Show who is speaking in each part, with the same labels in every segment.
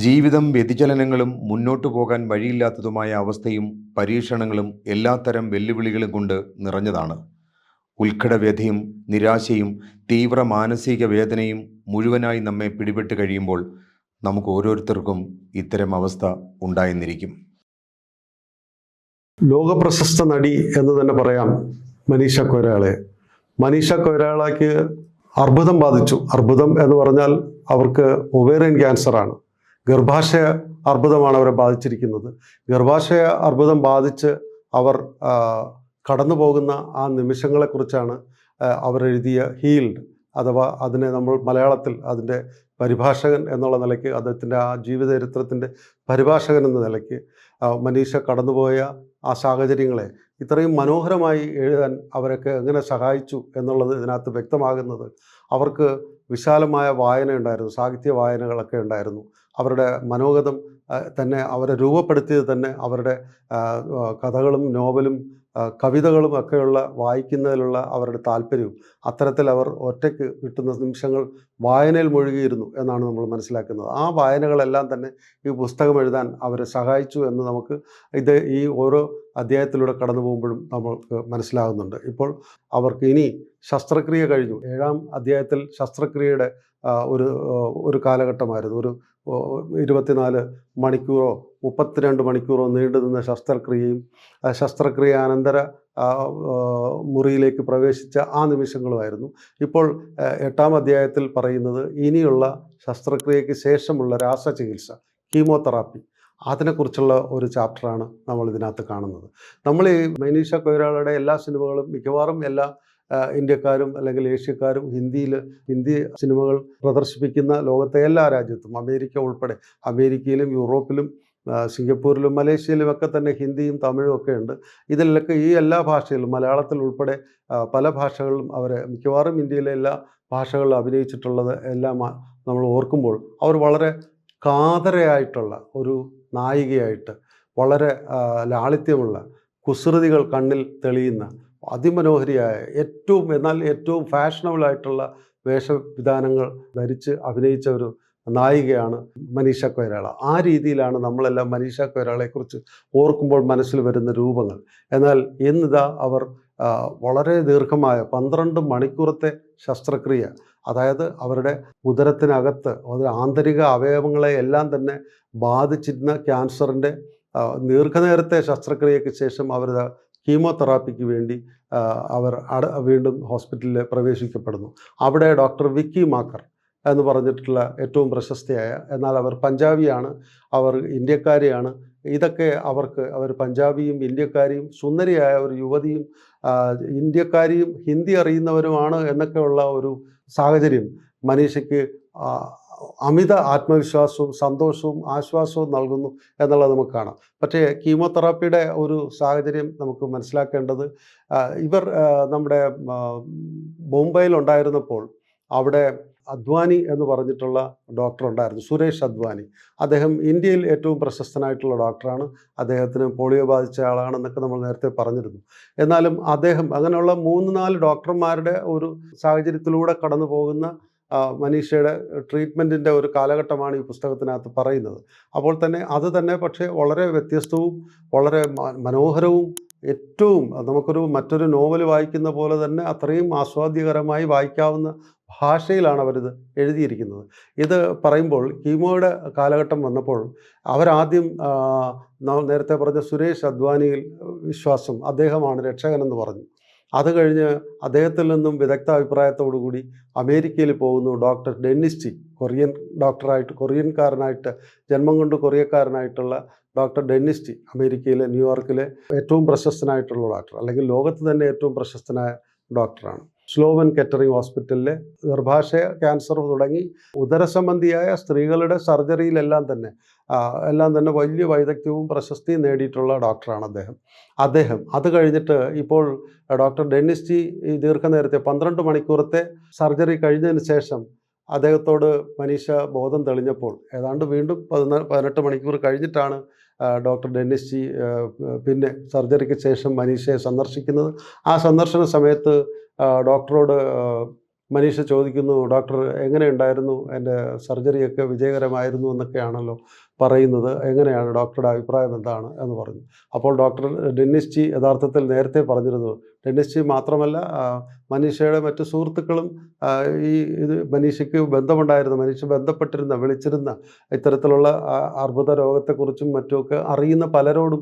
Speaker 1: ജീവിതം വ്യതിചലനങ്ങളും മുന്നോട്ടു പോകാൻ വഴിയില്ലാത്തതുമായ അവസ്ഥയും പരീക്ഷണങ്ങളും എല്ലാത്തരം വെല്ലുവിളികളും കൊണ്ട് നിറഞ്ഞതാണ്. ഉത്കടവ്യഥയും നിരാശയും തീവ്ര മാനസിക വേദനയും മുഴുവനായി നമ്മെ പിടിപെട്ട് കഴിയുമ്പോൾ നമുക്ക് ഓരോരുത്തർക്കും ഇത്തരം അവസ്ഥ ഉണ്ടായെന്നിരിക്കും.
Speaker 2: ലോകപ്രശസ്ത നടി എന്ന് തന്നെ പറയാം മനീഷ കൊയ്രാളയെ. മനീഷ കൊയ്രാളയ്ക്ക് അർബുദം ബാധിച്ചു. അർബുദം എന്ന് പറഞ്ഞാൽ അവർക്ക് ഒവേറിയൻ ക്യാൻസറാണ്. ഗർഭാശയ അർബുദമാണ് അവരെ ബാധിച്ചിരിക്കുന്നത്. ഗർഭാശയ അർബുദം ബാധിച്ച് അവർ കടന്നു പോകുന്ന ആ നിമിഷങ്ങളെക്കുറിച്ചാണ് അവരെഴുതിയ ഹീൽഡ്, അഥവാ അതിനെ നമ്മൾ മലയാളത്തിൽ അതിൻ്റെ പരിഭാഷകൻ എന്നുള്ള നിലയ്ക്ക്, അദ്ദേഹത്തിൻ്റെ ആ ജീവിതചരിത്രത്തിൻ്റെ പരിഭാഷകൻ എന്ന നിലയ്ക്ക് മനീഷ കടന്നുപോയ ആ സാഹചര്യങ്ങളെ ഇത്രയും മനോഹരമായി എഴുതാൻ അവരൊക്കെ എങ്ങനെ സഹായിച്ചു എന്നുള്ളത് ഇതിനകത്ത് വ്യക്തമാകുന്നത് അവർക്ക് വിശാലമായ വായന ഉണ്ടായിരുന്നു, സാഹിത്യ വായനകളൊക്കെ ഉണ്ടായിരുന്നു. അവരുടെ മനോഗതം തന്നെ അവരെ രൂപപ്പെടുത്തിയത് തന്നെ അവരുടെ കഥകളും നോവലും കവിതകളും ഒക്കെയുള്ള വായിക്കുന്നതിലുള്ള അവരുടെ താല്പര്യവും, അത്തരത്തിൽ അവർ ഒറ്റയ്ക്ക് കിട്ടുന്ന നിമിഷങ്ങൾ വായനയിൽ മുഴുകിയിരുന്നു എന്നാണ് നമ്മൾ മനസ്സിലാക്കുന്നത്. ആ വായനകളെല്ലാം തന്നെ ഈ പുസ്തകം എഴുതാൻ അവരെ സഹായിച്ചു എന്ന് നമുക്ക് ഈ ഓരോ അധ്യായത്തിലൂടെ കടന്നു പോകുമ്പോഴും നമ്മൾക്ക് മനസ്സിലാകുന്നുണ്ട്. ഇപ്പോൾ അവർക്ക് ഇനി ശസ്ത്രക്രിയ കഴിഞ്ഞു. 7-ാം അധ്യായത്തിൽ ശസ്ത്രക്രിയയുടെ ഒരു കാലഘട്ടമായിരുന്നു. ഒരു 24 മണിക്കൂറോ 32 മണിക്കൂറോ നീണ്ടുനിന്ന ശസ്ത്രക്രിയയും ശസ്ത്രക്രിയാനന്തര മുറിയിലേക്ക് പ്രവേശിച്ച ആ നിമിഷങ്ങളുമായിരുന്നു. ഇപ്പോൾ 8-ാം അധ്യായത്തിൽ പറയുന്നത് ഇനിയുള്ള ശസ്ത്രക്രിയയ്ക്ക് ശേഷമുള്ള രാസചികിത്സ, കീമോതെറാപ്പി, അതിനെക്കുറിച്ചുള്ള ഒരു ചാപ്റ്ററാണ് നമ്മൾ ഇതിനകത്ത് കാണുന്നത്. നമ്മൾ ഈ മനീഷ കൊയ്രാളയുടെ എല്ലാ സിനിമകളും മിക്കവാറും എല്ലാ ഇന്ത്യക്കാരും അല്ലെങ്കിൽ ഏഷ്യക്കാരും ഹിന്ദി സിനിമകൾ പ്രദർശിപ്പിക്കുന്ന ലോകത്തെ എല്ലാ രാജ്യത്തും, അമേരിക്ക ഉൾപ്പെടെ, അമേരിക്കയിലും യൂറോപ്പിലും സിംഗപ്പൂരിലും മലേഷ്യയിലുമൊക്കെ തന്നെ ഹിന്ദിയും തമിഴും ഒക്കെ ഉണ്ട്. ഇതിലൊക്കെ ഈ എല്ലാ ഭാഷയിലും, മലയാളത്തിൽ ഉൾപ്പെടെ പല ഭാഷകളിലും അവർ മിക്കവാറും ഇന്ത്യയിലെ എല്ലാ ഭാഷകളിലും അഭിനയിച്ചിട്ടുള്ളത് എല്ലാം നമ്മൾ ഓർക്കുമ്പോൾ അവർ വളരെ കാതരയായിട്ടുള്ള ഒരു നായികയായിട്ട്, വളരെ ലാളിത്യമുള്ള, കുസൃതികൾ കണ്ണിൽ തെളിയുന്ന, അതിമനോഹരിയായ, ഏറ്റവും ഫാഷനബിളായിട്ടുള്ള വേഷവിധാനങ്ങൾ ധരിച്ച് അഭിനയിച്ച ഒരു നായികയാണ് മനീഷ കൊയ്രാള. ആ രീതിയിലാണ് നമ്മളെല്ലാം മനീഷ കൊയ്രാളയെക്കുറിച്ച് ഓർക്കുമ്പോൾ മനസ്സിൽ വരുന്ന രൂപങ്ങൾ. എന്നാൽ ഇന്നിതാ അവർ വളരെ ദീർഘമായ 12 മണിക്കൂറത്തെ ശസ്ത്രക്രിയ, അതായത് അവരുടെ ഉദരത്തിനകത്ത് ആന്തരിക അവയവങ്ങളെ എല്ലാം തന്നെ ബാധിച്ചിരുന്ന ക്യാൻസറിൻ്റെ ദീർഘനേരത്തെ ശസ്ത്രക്രിയയ്ക്ക് ശേഷം അവർ കീമോതെറാപ്പിക്ക് വേണ്ടി അവർ വീണ്ടും ഹോസ്പിറ്റലിൽ പ്രവേശിക്കപ്പെടുന്നു. അവിടെ ഡോക്ടർ വിക്കി മാക്കർ എന്ന് പറഞ്ഞിട്ടുള്ള ഏറ്റവും പ്രശസ്തയായ, എന്നാൽ അവർ പഞ്ചാബിയാണ്, അവർ ഇന്ത്യക്കാരിയാണ്. ഇതൊക്കെ അവർ പഞ്ചാബിയും ഇന്ത്യക്കാരിയും സുന്ദരിയായ ഒരു യുവതിയും ഇന്ത്യക്കാരിയും ഹിന്ദി അറിയുന്നവരുമാണ് എന്നൊക്കെയുള്ള ഒരു സാഹചര്യം മനീഷയ്ക്ക് അമിത ആത്മവിശ്വാസവും സന്തോഷവും ആശ്വാസവും നൽകുന്നു എന്നുള്ളത് നമുക്ക് കാണാം. പക്ഷേ കീമോതെറാപ്പിയുടെ ഒരു സാഹചര്യം നമുക്ക് മനസ്സിലാക്കേണ്ടത്, ഇവർ നമ്മുടെ ബോംബെയിൽ ഉണ്ടായിരുന്നപ്പോൾ അവിടെ അദ്വാനി എന്ന് പറഞ്ഞിട്ടുള്ള ഡോക്ടർ ഉണ്ടായിരുന്നു, സുരേഷ് അദ്വാനി. അദ്ദേഹം ഇന്ത്യയിൽ ഏറ്റവും പ്രശസ്തനായിട്ടുള്ള ഡോക്ടറാണ്. അദ്ദേഹത്തിന് പോളിയോ ബാധിച്ച ആളാണെന്നൊക്കെ നമ്മൾ നേരത്തെ പറഞ്ഞിരുന്നു. എന്നാലും അദ്ദേഹം അങ്ങനെയുള്ള 3-4 ഡോക്ടർമാരുടെ ഒരു സാഹചര്യത്തിലൂടെ കടന്നു പോകുന്ന മനീഷയുടെ ട്രീറ്റ്മെൻറ്റിൻ്റെ ഒരു കാലഘട്ടമാണ് ഈ പുസ്തകത്തിനകത്ത് പറയുന്നത്. അപ്പോൾ തന്നെ അത് തന്നെ പക്ഷേ വളരെ വ്യത്യസ്തവും വളരെ മനോഹരവും നമുക്കൊരു മറ്റൊരു നോവൽ വായിക്കുന്ന പോലെ തന്നെ അത്രയും ആസ്വാദ്യകരമായി വായിക്കാവുന്ന ഭാഷയിലാണ് അവരിത് എഴുതിയിരിക്കുന്നത്. ഇത് പറയുമ്പോൾ കീമോയുടെ കാലഘട്ടം വന്നപ്പോൾ അവരാദ്യം നേരത്തെ പറഞ്ഞ സുരേഷ് അദ്വാനിയിൽ വിശ്വാസം, അദ്ദേഹമാണ് രക്ഷകനെന്ന് പറഞ്ഞു. അത് കഴിഞ്ഞ് അദ്ദേഹത്തിൽ നിന്നും വിദഗ്ധ അഭിപ്രായത്തോടുകൂടി അമേരിക്കയിൽ പോകുന്നു ഡോക്ടർ ഡെന്നിസ് ടി, കൊറിയൻകാരനായിട്ട്, ജന്മം കൊണ്ട് കൊറിയക്കാരനായിട്ടുള്ള ഡോക്ടർ ഡെന്നിസ് ടി, അമേരിക്കയിലെ ന്യൂയോർക്കിലെ ഏറ്റവും പ്രശസ്തനായിട്ടുള്ള ഡോക്ടർ, അല്ലെങ്കിൽ ലോകത്ത് തന്നെ ഏറ്റവും പ്രശസ്തനായ ഡോക്ടറാണ്. സ്ലോവൻ കെറ്ററിംഗ് ഹോസ്പിറ്റലിലെ ഗർഭാശയ ക്യാൻസർ തുടങ്ങി ഉദരസംബന്ധിയായ സ്ത്രീകളുടെ സർജറിയിലെല്ലാം തന്നെ വലിയ വൈദഗ്ധ്യവും പ്രശസ്തിയും നേടിയിട്ടുള്ള ഡോക്ടറാണ് അദ്ദേഹം. അത് കഴിഞ്ഞിട്ട് ഇപ്പോൾ ഡോക്ടർ ഡെന്നിസ് ടി ഈ ദീർഘനേരത്തെ 12 മണിക്കൂറത്തെ സർജറി കഴിഞ്ഞതിന് ശേഷം അദ്ദേഹത്തോട് മനീഷ ബോധം തെളിഞ്ഞപ്പോൾ ഏതാണ്ട് വീണ്ടും 18 മണിക്കൂർ കഴിഞ്ഞിട്ടാണ് ഡോക്ടർ ഡെന്നിസ് ടി പിന്നെ സർജറിക്ക് ശേഷം മനീഷയെ സന്ദർശിക്കുന്നത്. ആ സന്ദർശന സമയത്ത് ഡോക്ടറോട് മനീഷ ചോദിക്കുന്നു, ഡോക്ടർ എങ്ങനെയുണ്ടായിരുന്നു, എൻ്റെ സർജറിയൊക്കെ വിജയകരമായിരുന്നു എന്നൊക്കെയാണല്ലോ പറയുന്നത്, എങ്ങനെയാണ് ഡോക്ടറുടെ അഭിപ്രായം എന്താണ് എന്ന് പറഞ്ഞു. അപ്പോൾ ഡോക്ടർ ഡെന്നിസ് ജി യഥാർത്ഥത്തിൽ നേരത്തെ പറഞ്ഞിരുന്നു. ഡെന്നിസ് ജി മാത്രമല്ല, മനീഷയുടെ മറ്റു സുഹൃത്തുക്കളും ഈ ഇത് മനീഷയ്ക്ക് ബന്ധമുണ്ടായിരുന്ന, മനീഷ ബന്ധപ്പെട്ടിരുന്ന, വിളിച്ചിരുന്ന ഇത്തരത്തിലുള്ള അർബുദ രോഗത്തെക്കുറിച്ചും മറ്റുമൊക്കെ അറിയുന്ന പലരോടും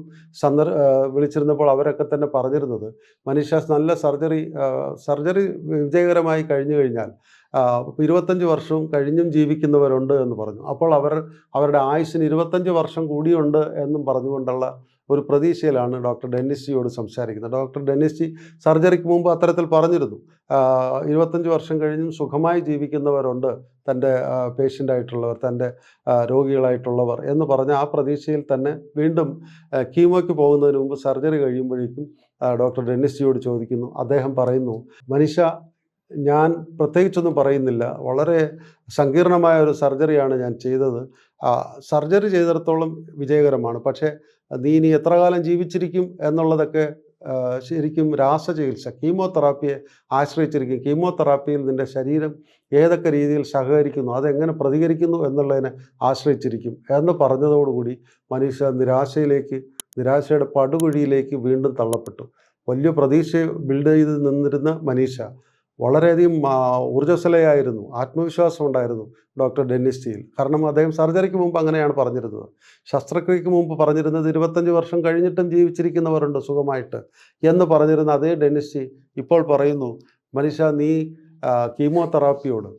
Speaker 2: വിളിച്ചിരുന്നപ്പോൾ അവരൊക്കെ തന്നെ പറഞ്ഞിരുന്നത്, മനീഷ നല്ല സർജറി വിജയകരമായി കഴിഞ്ഞു കഴിഞ്ഞാൽ 25 വർഷവും കഴിഞ്ഞും ജീവിക്കുന്നവരുണ്ട് എന്ന് പറഞ്ഞു. അപ്പോൾ അവരുടെ ആയുസ്സിന് 25 വർഷം കൂടിയുണ്ട് എന്നും പറഞ്ഞുകൊണ്ടുള്ള ഒരു പ്രതീക്ഷയിലാണ് ഡോക്ടർ ഡെന്നിസ് ജിയോട് സംസാരിക്കുന്നത്. ഡോക്ടർ ഡെന്നിസ് ജി സർജറിക്ക് മുമ്പ് അത്തരത്തിൽ പറഞ്ഞിരുന്നു, 25 വർഷം കഴിഞ്ഞും സുഖമായി ജീവിക്കുന്നവരുണ്ട് തൻ്റെ പേഷ്യൻ്റായിട്ടുള്ളവർ, തൻ്റെ രോഗികളായിട്ടുള്ളവർ എന്ന് പറഞ്ഞ ആ പ്രതീക്ഷയിൽ തന്നെ വീണ്ടും കീമോയ്ക്ക് പോകുന്നതിന് മുമ്പ് സർജറി കഴിയുമ്പോഴേക്കും ഡോക്ടർ ഡെന്നിസ് ജിയോട് ചോദിക്കുന്നു. അദ്ദേഹം പറയുന്നു, മനീഷ, ഞാൻ പ്രത്യേകിച്ചൊന്നും പറയുന്നില്ല, വളരെ സങ്കീർണമായ ഒരു സർജറിയാണ് ഞാൻ ചെയ്തത്. സർജറി ചെയ്തിടത്തോളം വിജയകരമാണ്. പക്ഷേ നീ ഇനി എത്ര കാലം ജീവിച്ചിരിക്കും എന്നുള്ളതൊക്കെ ശരിക്കും രാസചികിത്സ, കീമോതെറാപ്പിയെ ആശ്രയിച്ചിരിക്കും. കീമോതെറാപ്പിയിൽ നിൻ്റെ ശരീരം ഏതൊക്കെ രീതിയിൽ സഹകരിക്കുന്നു, അതെങ്ങനെ പ്രതികരിക്കുന്നു എന്നുള്ളതിനെ ആശ്രയിച്ചിരിക്കും എന്ന് പറഞ്ഞതോടുകൂടി മനീഷ നിരാശയുടെ പടുകുഴിയിലേക്ക് വീണ്ടും തള്ളപ്പെട്ടു. വലിയ പ്രതീക്ഷ ബിൽഡ് ചെയ്ത് നിന്നിരുന്ന മനീഷ വളരെയധികം ഊർജ്ജസ്വലയായിരുന്നു, ആത്മവിശ്വാസം ഉണ്ടായിരുന്നു ഡോക്ടർ ഡെന്നിസ് ജിയിൽ. കാരണം അദ്ദേഹം സർജറിക്ക് മുമ്പ് അങ്ങനെയാണ് പറഞ്ഞിരുന്നത്. ശസ്ത്രക്രിയയ്ക്ക് മുമ്പ് പറഞ്ഞിരുന്നത് 25 വർഷം കഴിഞ്ഞിട്ടും ജീവിച്ചിരിക്കുന്നവരുണ്ട് സുഖമായിട്ട് എന്ന് പറഞ്ഞിരുന്ന അതേ ഡെന്നിസ് ജി ഇപ്പോൾ പറയുന്നു, മനീഷ, നീ കീമോതെറാപ്പിയോട്,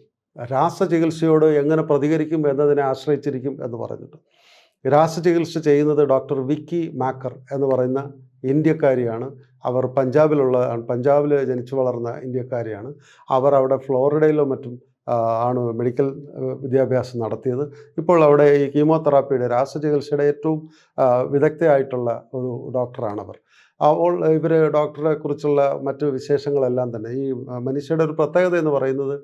Speaker 2: രാസചികിത്സയോട് എങ്ങനെ പ്രതികരിക്കും എന്നതിനെ ആശ്രയിച്ചിരിക്കും എന്ന് പറഞ്ഞിട്ട്. രാസചികിത്സ ചെയ്യുന്നത് ഡോക്ടർ വിക്കി മാക്കർ എന്ന് പറയുന്ന ഇന്ത്യക്കാരിയാണ്. അവർ പഞ്ചാബിൽ ജനിച്ചു വളർന്ന ഇന്ത്യക്കാരിയാണ്. അവർ അവിടെ ഫ്ലോറിഡയിലോ മറ്റും ആണ് മെഡിക്കൽ വിദ്യാഭ്യാസം നടത്തിയത്. ഇപ്പോൾ അവിടെ ഈ കീമോതെറാപ്പിയുടെ, രാസചികിത്സയുടെ ഏറ്റവും വിദഗ്ധയായിട്ടുള്ള ഒരു ഡോക്ടറാണവർ. അപ്പോൾ ഇവർ ഡോക്ടറെ കുറിച്ചുള്ള മറ്റ് വിശേഷങ്ങളെല്ലാം തന്നെ, ഈ മനീഷയുടെ ഒരു പ്രത്യേകത എന്ന് പറയുന്നത്,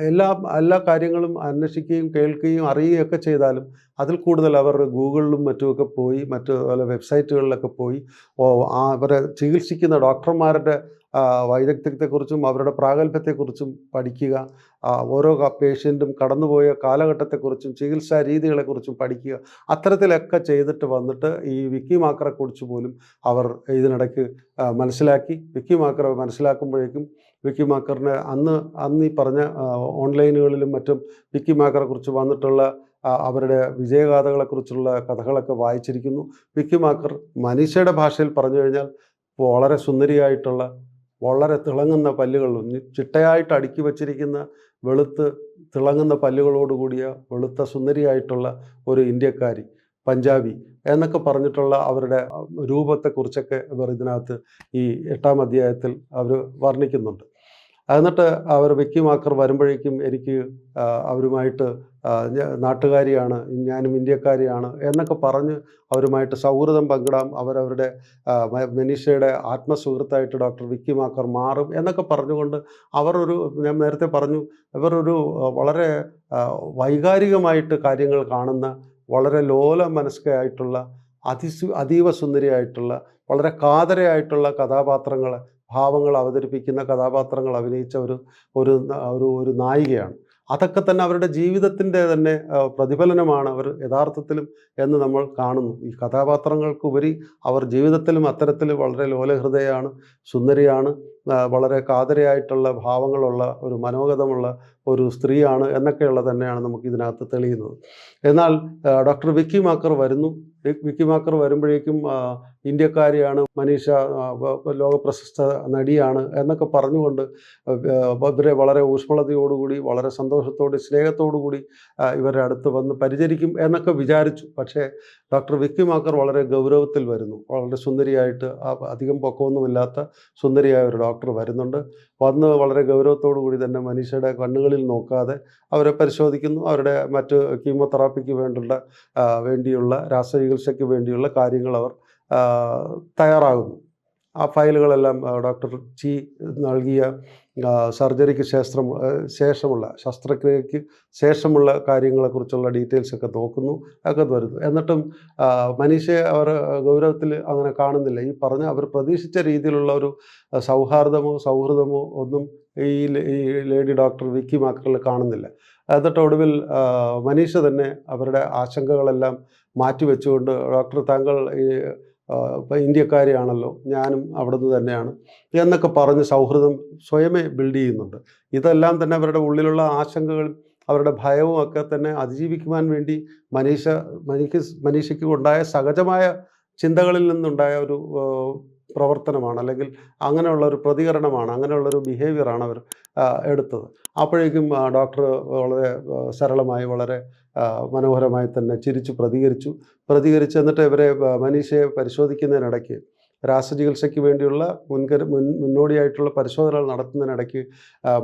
Speaker 2: എല്ലാ കാര്യങ്ങളും അന്വേഷിക്കുകയും കേൾക്കുകയും അറിയുകയൊക്കെ ചെയ്താലും അതിൽ കൂടുതൽ അവർ ഗൂഗിളിലും മറ്റുമൊക്കെ പോയി, മറ്റു പല വെബ്സൈറ്റുകളിലൊക്കെ പോയി അവരെ ചികിത്സിക്കുന്ന ഡോക്ടർമാരുടെ വൈദഗ്ധ്യത്തെക്കുറിച്ചും അവരുടെ പ്രാഗൽഭ്യത്തെക്കുറിച്ചും പഠിക്കുക, ഓരോ പേഷ്യൻറ്റും കടന്നുപോയ കാലഘട്ടത്തെക്കുറിച്ചും ചികിത്സാ രീതികളെക്കുറിച്ചും പഠിക്കുക. അത്തരത്തിലൊക്കെ ചെയ്തിട്ട് വന്നിട്ട് ഈ വിക്കി മാക്കറെക്കുറിച്ച് പോലും അവർ ഇതിനിടയ്ക്ക് മനസ്സിലാക്കി. വിക്കി മാക്കറെ മനസ്സിലാക്കുമ്പോഴേക്കും വിക്കി മാക്കറിന് അന്ന് ഈ പറഞ്ഞ ഓൺലൈനുകളിലും മറ്റും വിക്കി മാക്കറെക്കുറിച്ച് വന്നിട്ടുള്ള അവരുടെ വിജയഗാഥകളെക്കുറിച്ചുള്ള കഥകളൊക്കെ വായിച്ചിരിക്കുന്നു. വിക്കി മാക്കർ മനീഷയുടെ ഭാഷയിൽ പറഞ്ഞു കഴിഞ്ഞാൽ വളരെ സുന്ദരിയായിട്ടുള്ള, വളരെ തിളങ്ങുന്ന പല്ലുകളും ചിട്ടയായിട്ട് അടുക്കി വച്ചിരിക്കുന്ന വെളുത്ത് തിളങ്ങുന്ന പല്ലുകളോടുകൂടിയ വെളുത്ത സുന്ദരിയായിട്ടുള്ള ഒരു ഇന്ത്യക്കാരി, പഞ്ചാബി എന്നൊക്കെ പറഞ്ഞിട്ടുള്ള അവരുടെ രൂപത്തെക്കുറിച്ചൊക്കെ ഇവർ ഇതിനകത്ത് ഈ 8-ാം അധ്യായത്തിൽ അവർ വർണ്ണിക്കുന്നുണ്ട്. എന്നിട്ട് അവർ വിക്കി മാക്കർ വരുമ്പോഴേക്കും എനിക്ക് അവരുമായിട്ട് നാട്ടുകാരിയാണ്, ഞാനും ഇന്ത്യക്കാരിയാണ് എന്നൊക്കെ പറഞ്ഞ് അവരുമായിട്ട് സൗഹൃദം പങ്കിടാം, അവരവരുടെ മനീഷയുടെ ആത്മസുഹൃത്തായിട്ട് ഡോക്ടർ വിക്കി മാക്കർ മാറും എന്നൊക്കെ പറഞ്ഞുകൊണ്ട് ഞാൻ നേരത്തെ പറഞ്ഞു, ഇവരൊരു വളരെ വൈകാരികമായിട്ട് കാര്യങ്ങൾ കാണുന്ന, വളരെ ലോല മനസ്കയായിട്ടുള്ള, അതീവ സുന്ദരിയായിട്ടുള്ള, വളരെ കാതരയായിട്ടുള്ള ഭാവങ്ങൾ അവതരിപ്പിക്കുന്ന കഥാപാത്രങ്ങൾ അഭിനയിച്ച ഒരു നായികയാണ്. അതൊക്കെ തന്നെ അവരുടെ ജീവിതത്തിൻ്റെ തന്നെ പ്രതിഫലനമാണ് അവർ യഥാർത്ഥത്തിലും എന്ന് നമ്മൾ കാണുന്നു. ഈ കഥാപാത്രങ്ങൾക്കുപരി അവർ ജീവിതത്തിലും അത്തരത്തിൽ വളരെ ലോലഹൃദയാണ്, സുന്ദരിയാണ്, വളരെ കാതരയായിട്ടുള്ള ഭാവങ്ങളുള്ള, ഒരു മനോഗതമുള്ള ഒരു സ്ത്രീയാണ് എന്നൊക്കെയുള്ള തന്നെയാണ് നമുക്ക് ഇതിനകത്ത് തെളിയുന്നത്. എന്നാൽ ഡോക്ടർ വിക്കി മാക്കർ വരുമ്പോഴേക്കും ഇന്ത്യക്കാരിയാണ്, മനീഷ ലോകപ്രശസ്ത നടിയാണ് എന്നൊക്കെ പറഞ്ഞുകൊണ്ട് ഇവരെ വളരെ ഊഷ്മളതയോടുകൂടി, വളരെ സന്തോഷത്തോടെ, സ്നേഹത്തോടുകൂടി ഇവരുടെ അടുത്ത് വന്ന് പരിചരിക്കും എന്നൊക്കെ വിചാരിച്ചു. പക്ഷേ ഡോക്ടർ വിക്കി മാക്കർ വളരെ ഗൗരവത്തിൽ വരുന്നു. വളരെ സുന്ദരിയായിട്ട്, അധികം പൊക്കമൊന്നുമില്ലാത്ത സുന്ദരിയായ ഒരു ഡോക്ടർ വരുന്നുണ്ട്. വന്ന് വളരെ ഗൗരവത്തോടു കൂടി തന്നെ മനീഷയുടെ കണ്ണുകളിൽ നോക്കാതെ അവരെ പരിശോധിക്കുന്നു. അവരുടെ മറ്റ് കീമോതെറാപ്പിക്ക് വേണ്ടിയുള്ള രാസചികിത്സയ്ക്ക് വേണ്ടിയുള്ള കാര്യങ്ങൾ അവർ തയ്യാറാകുന്നു. ആ ഫയലുകളെല്ലാം ഡോക്ടർ ചി നൽകിയ സർജറിക്ക് ശേഷമുള്ള, ശസ്ത്രക്രിയയ്ക്ക് ശേഷമുള്ള കാര്യങ്ങളെക്കുറിച്ചുള്ള ഡീറ്റെയിൽസൊക്കെ നോക്കുന്നു, ഒക്കെ വരുന്നു. എന്നിട്ടും മനീഷയെ അവർ ഗൗരവത്തിൽ അങ്ങനെ കാണുന്നില്ല. ഈ പറഞ്ഞ അവർ പ്രതീക്ഷിച്ച രീതിയിലുള്ള ഒരു സൗഹൃദമോ ഒന്നും ഈ ലേഡി ഡോക്ടർ വിക്കി മാക്കറിൽ കാണുന്നില്ല. എന്നിട്ട് ഒടുവിൽ മനീഷ തന്നെ അവരുടെ ആശങ്കകളെല്ലാം മാറ്റിവെച്ചുകൊണ്ട്, ഡോക്ടർ താങ്കൾ ഇപ്പം ഇന്ത്യക്കാരിയാണല്ലോ, ഞാനും അവിടുന്ന് തന്നെയാണ് എന്നൊക്കെ പറഞ്ഞ് സൗഹൃദം സ്വയമേ ബിൽഡ് ചെയ്യുന്നുണ്ട്. ഇതെല്ലാം തന്നെ അവരുടെ ഉള്ളിലുള്ള ആശങ്കകളും അവരുടെ ഭയവും ഒക്കെ തന്നെ അതിജീവിക്കുവാൻ വേണ്ടി മനീഷയ്ക്ക് ഉണ്ടായ സഹജമായ ചിന്തകളിൽ നിന്നുണ്ടായ ഒരു പ്രവർത്തനമാണ്, അല്ലെങ്കിൽ അങ്ങനെയുള്ള ഒരു പ്രതികരണമാണ്, അങ്ങനെയുള്ളൊരു ബിഹേവിയറാണ് അവർ എടുത്തത്. അപ്പോഴേക്കും ഡോക്ടർ വളരെ സരളമായി, വളരെ മനോഹരമായി തന്നെ ചിരിച്ചു പ്രതികരിച്ച് എന്നിട്ട് ഇവരെ മനീഷയെ പരിശോധിക്കുന്നതിനിടയ്ക്ക്, രാസചികിത്സയ്ക്ക് വേണ്ടിയുള്ള മുന്നോടിയായിട്ടുള്ള പരിശോധനകൾ നടത്തുന്നതിനിടയ്ക്ക്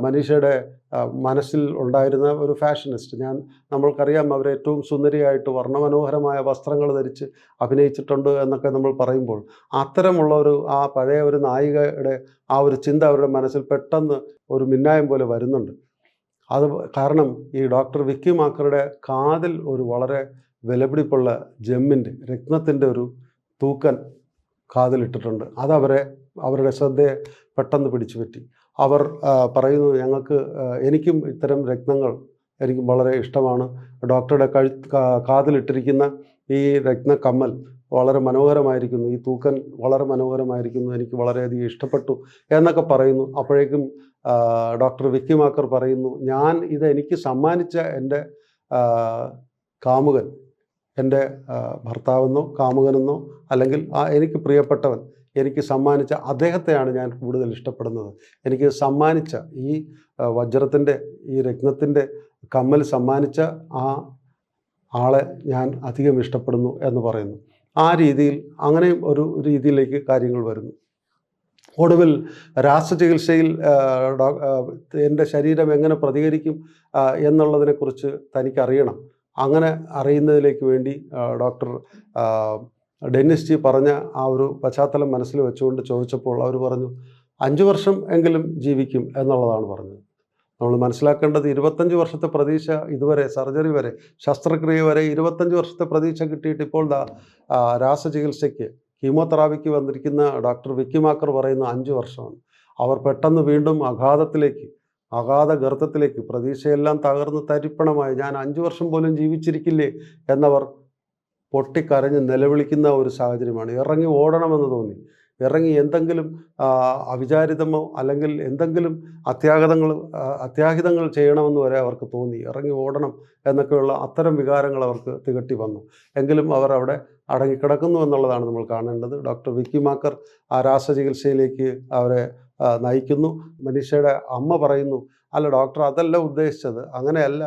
Speaker 2: മനീഷയുടെ മനസ്സിൽ ഉണ്ടായിരുന്ന ഒരു ഫാഷനിസ്റ്റ്, നമ്മൾക്കറിയാം അവർ ഏറ്റവും സുന്ദരിയായിട്ട് വർണ്ണമനോഹരമായ വസ്ത്രങ്ങൾ ധരിച്ച് അഭിനയിച്ചിട്ടുണ്ട് എന്നൊക്കെ നമ്മൾ പറയുമ്പോൾ, അത്തരമുള്ള ആ പഴയ ഒരു നായികയുടെ ആ ഒരു ചിന്ത അവരുടെ മനസ്സിൽ പെട്ടെന്ന് ഒരു മിന്നായം പോലെ വരുന്നുണ്ട്. അത് കാരണം ഈ ഡോക്ടർ വിക്കി മാക്കറുടെ കാതിൽ ഒരു വളരെ വിലപിടിപ്പുള്ള രത്നത്തിൻ്റെ ഒരു തൂക്കൻ കാതിലിട്ടിട്ടുണ്ട്. അവരുടെ ശ്രദ്ധയെ പെട്ടെന്ന് പിടിച്ചു പറ്റി. അവർ പറയുന്നു, എനിക്കും ഇത്തരം രത്നങ്ങൾ എനിക്ക് വളരെ ഇഷ്ടമാണ്. ഡോക്ടറുടെ കാതിലിട്ടിരിക്കുന്ന ഈ രത്ന കമ്മൽ വളരെ മനോഹരമായിരിക്കുന്നു, ഈ തൂക്കൻ വളരെ മനോഹരമായിരിക്കുന്നു, എനിക്ക് വളരെയധികം ഇഷ്ടപ്പെട്ടു എന്നൊക്കെ പറയുന്നു. അപ്പോഴേക്കും ഡോക്ടർ വിക്കി മാക്കർ പറയുന്നു, എനിക്ക് സമ്മാനിച്ച എൻ്റെ കാമുകൻ, എൻ്റെ ഭർത്താവെന്നോ കാമുകനെന്നോ അല്ലെങ്കിൽ എനിക്ക് പ്രിയപ്പെട്ടവൻ എനിക്ക് സമ്മാനിച്ച അദ്ദേഹത്തെയാണ് ഞാൻ കൂടുതൽ ഇഷ്ടപ്പെടുന്നത്. എനിക്ക് സമ്മാനിച്ച ഈ വജ്രത്തിൻ്റെ, ഈ രത്നത്തിൻ്റെ കമ്മൽ സമ്മാനിച്ച ആ ആളെ ഞാൻ അധികം ഇഷ്ടപ്പെടുന്നു എന്ന് പറയുന്നു. ആ രീതിയിൽ, അങ്ങനെയും ഒരു രീതിയിലേക്ക് കാര്യങ്ങൾ വരുന്നു. ഒടുവിൽ രാസചികിത്സയിൽ എൻ്റെ ശരീരം എങ്ങനെ പ്രതികരിക്കും എന്നുള്ളതിനെക്കുറിച്ച് തനിക്കറിയണം. അങ്ങനെ അറിയുന്നതിലേക്ക് വേണ്ടി ഡോക്ടർ ഡെന്നിസ് ജി പറഞ്ഞ ആ ഒരു പശ്ചാത്തലം മനസ്സിൽ വെച്ചുകൊണ്ട് ചോദിച്ചപ്പോൾ അവർ പറഞ്ഞു, 5 വർഷം എങ്കിലും ജീവിക്കും എന്നുള്ളതാണ് പറഞ്ഞത്. നമ്മൾ മനസ്സിലാക്കേണ്ടത് 25 വർഷത്തെ പ്രതീക്ഷ ഇതുവരെ, സർജറി വരെ, ശസ്ത്രക്രിയ വരെ 25 വർഷത്തെ പ്രതീക്ഷ കിട്ടിയിട്ട് ഇപ്പോൾ രാസചികിത്സയ്ക്ക്, കീമോതെറാപ്പിക്ക് വന്നിരിക്കുന്ന ഡോക്ടർ വിക്കി മാക്കർ പറയുന്ന 5 വർഷമാണ്. അവർ പെട്ടെന്ന് വീണ്ടും അഗാധ ഗർത്തത്തിലേക്ക്, പ്രതീക്ഷയെല്ലാം തകർന്ന് തരിപ്പണമായി, ഞാൻ 5 വർഷം പോലും ജീവിച്ചിരിക്കില്ലേ എന്നവർ പൊട്ടിക്കരഞ്ഞ് നിലവിളിക്കുന്ന ഒരു സാഹചര്യമാണ്. ഇറങ്ങി ഓടണമെന്ന് തോന്നി. ഇറങ്ങി എന്തെങ്കിലും അവിചാരിതമോ അല്ലെങ്കിൽ എന്തെങ്കിലും അത്യാഹിതങ്ങൾ ചെയ്യണമെന്ന് വരെ അവർക്ക് തോന്നി. ഇറങ്ങി ഓടണം എന്നൊക്കെയുള്ള അത്തരം വികാരങ്ങൾ അവർക്ക് തികട്ടി വന്നു. എങ്കിലും അവർ അവിടെ അടങ്ങിക്കിടക്കുന്നു എന്നുള്ളതാണ് നമ്മൾ കാണേണ്ടത്. ഡോക്ടർ വിക്കി മാക്കർ ആ രാസചികിത്സയിലേക്ക് അവരെ നയിക്കുന്നു. മനീഷയുടെ അമ്മ പറയുന്നു, അല്ല ഡോക്ടർ അതല്ല ഉദ്ദേശിച്ചത്, അങ്ങനെയല്ല,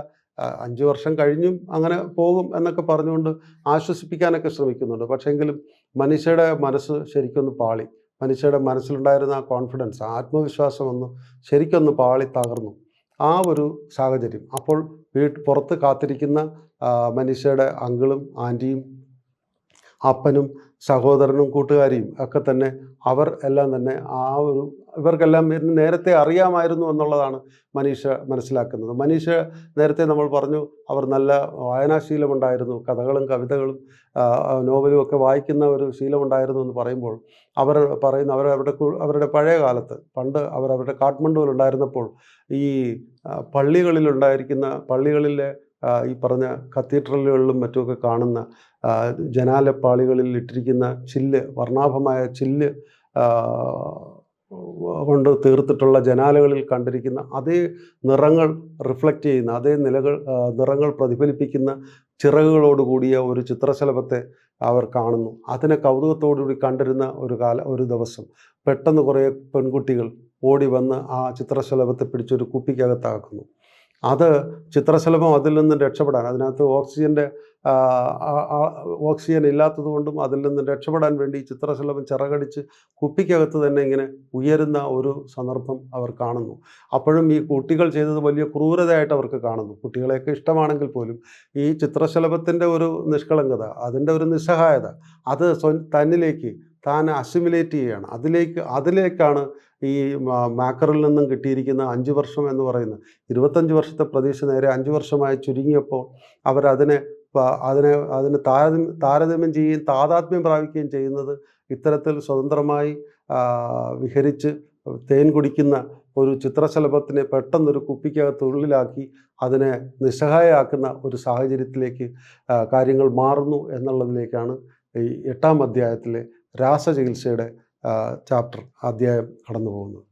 Speaker 2: 5 വർഷം കഴിഞ്ഞും അങ്ങനെ പോകും എന്നൊക്കെ പറഞ്ഞുകൊണ്ട് ആശ്വസിപ്പിക്കാനൊക്കെ ശ്രമിക്കുന്നുണ്ട്. പക്ഷേങ്കിലും മനീഷയുടെ മനസ്സ് ശരിക്കൊന്ന് പാളി. മനീഷയുടെ മനസ്സിലുണ്ടായിരുന്ന ആ കോൺഫിഡൻസ്, ആത്മവിശ്വാസം ശരിക്കൊന്ന് പാളി തകർന്നു. ആ ഒരു സാഹചര്യം. അപ്പോൾ പുറത്ത് കാത്തിരിക്കുന്ന മനീഷയുടെ അങ്കിളും ആൻറ്റിയും അപ്പനും സഹോദരനും കൂട്ടുകാരിയും ഒക്കെ തന്നെ, അവർ എല്ലാം തന്നെ ഇവർക്കെല്ലാം നേരത്തെ അറിയാമായിരുന്നു എന്നുള്ളതാണ് മനീഷ മനസ്സിലാക്കുന്നത്. മനീഷ നേരത്തെ നമ്മൾ പറഞ്ഞു, അവർ നല്ല വായനാശീലമുണ്ടായിരുന്നു, കഥകളും കവിതകളും നോവലും ഒക്കെ വായിക്കുന്ന ഒരു ശീലമുണ്ടായിരുന്നു എന്ന് പറയുമ്പോൾ, അവർ പറയുന്നു, അവരുടെ പഴയ കാലത്ത്, പണ്ട് അവരുടെ കാഠ്മണ്ഡുവിലുണ്ടായിരുന്നപ്പോൾ ഈ പള്ളികളിലെ ഈ പറഞ്ഞ കത്തീഡ്രലുകളിലും മറ്റുമൊക്കെ കാണുന്ന ജനാലപ്പാളികളിൽ ഇട്ടിരിക്കുന്ന വർണ്ണാഭമായ ചില്ല് കൊണ്ട് തീർത്തിട്ടുള്ള ജനാലകളിൽ കണ്ടിരിക്കുന്ന അതേ നിറങ്ങൾ റിഫ്ലക്റ്റ് ചെയ്യുന്ന, അതേ നിറങ്ങൾ പ്രതിഫലിപ്പിക്കുന്ന ചിറകുകളോടുകൂടിയ ഒരു ചിത്രശലഭത്തെ അവർ കാണുന്നു. അതിനെ കൗതുകത്തോടുകൂടി കണ്ടിരുന്ന ഒരു ദിവസം പെട്ടെന്ന് കുറേ പെൺകുട്ടികൾ ഓടി വന്ന് ആ ചിത്രശലഭത്തെ പിടിച്ചൊരു കുപ്പിക്കകത്താക്കുന്നു. ചിത്രശലഭം അതിൽ നിന്നും രക്ഷപ്പെടാൻ, അതിനകത്ത് ഓക്സിജൻ ഇല്ലാത്തതുകൊണ്ടും അതിൽ നിന്നും രക്ഷപ്പെടാൻ വേണ്ടി ചിത്രശലഭം ചിറകടിച്ച് കുപ്പിക്കകത്ത് തന്നെ ഇങ്ങനെ ഉയരുന്ന ഒരു സന്ദർഭം അവർ കാണുന്നു. അപ്പോഴും ഈ കുട്ടികൾ ചെയ്തത് വലിയ ക്രൂരതയായിട്ട് അവർക്ക് കാണുന്നു. കുട്ടികളെയൊക്കെ ഇഷ്ടമാണെങ്കിൽ പോലും ഈ ചിത്രശലഭത്തിൻ്റെ ഒരു നിഷ്കളങ്കത, അതിൻ്റെ ഒരു നിസ്സഹായത, അത് തന്നിലേക്ക് താൻ അസിമിലേറ്റ് ചെയ്യുകയാണ്. അതിലേക്കാണ് ഈ മാക്കറിൽ നിന്നും കിട്ടിയിരിക്കുന്ന 5 വർഷം എന്ന് പറയുന്നത്. 25 വർഷത്തെ പ്രതീക്ഷ നേരെ 5 വർഷമായി ചുരുങ്ങിയപ്പോൾ അവരതിനെ താരതമ്യം ചെയ്യുകയും താതാത്മ്യം പ്രാപിക്കുകയും ചെയ്യുന്നത് ഇത്തരത്തിൽ സ്വതന്ത്രമായി വിഹരിച്ച് തേൻ കുടിക്കുന്ന ഒരു ചിത്രശലഭത്തിനെ പെട്ടെന്നൊരു കുപ്പിക്കകത്തുള്ളിലാക്കി അതിനെ നിസ്സഹായമാക്കുന്ന ഒരു സാഹചര്യത്തിലേക്ക് കാര്യങ്ങൾ മാറുന്നു എന്നുള്ളതിലേക്കാണ് ഈ 8-ാം അധ്യായത്തിലെ രാസചികിത്സയുടെ അധ്യായം കടന്നു പോകുന്നത്.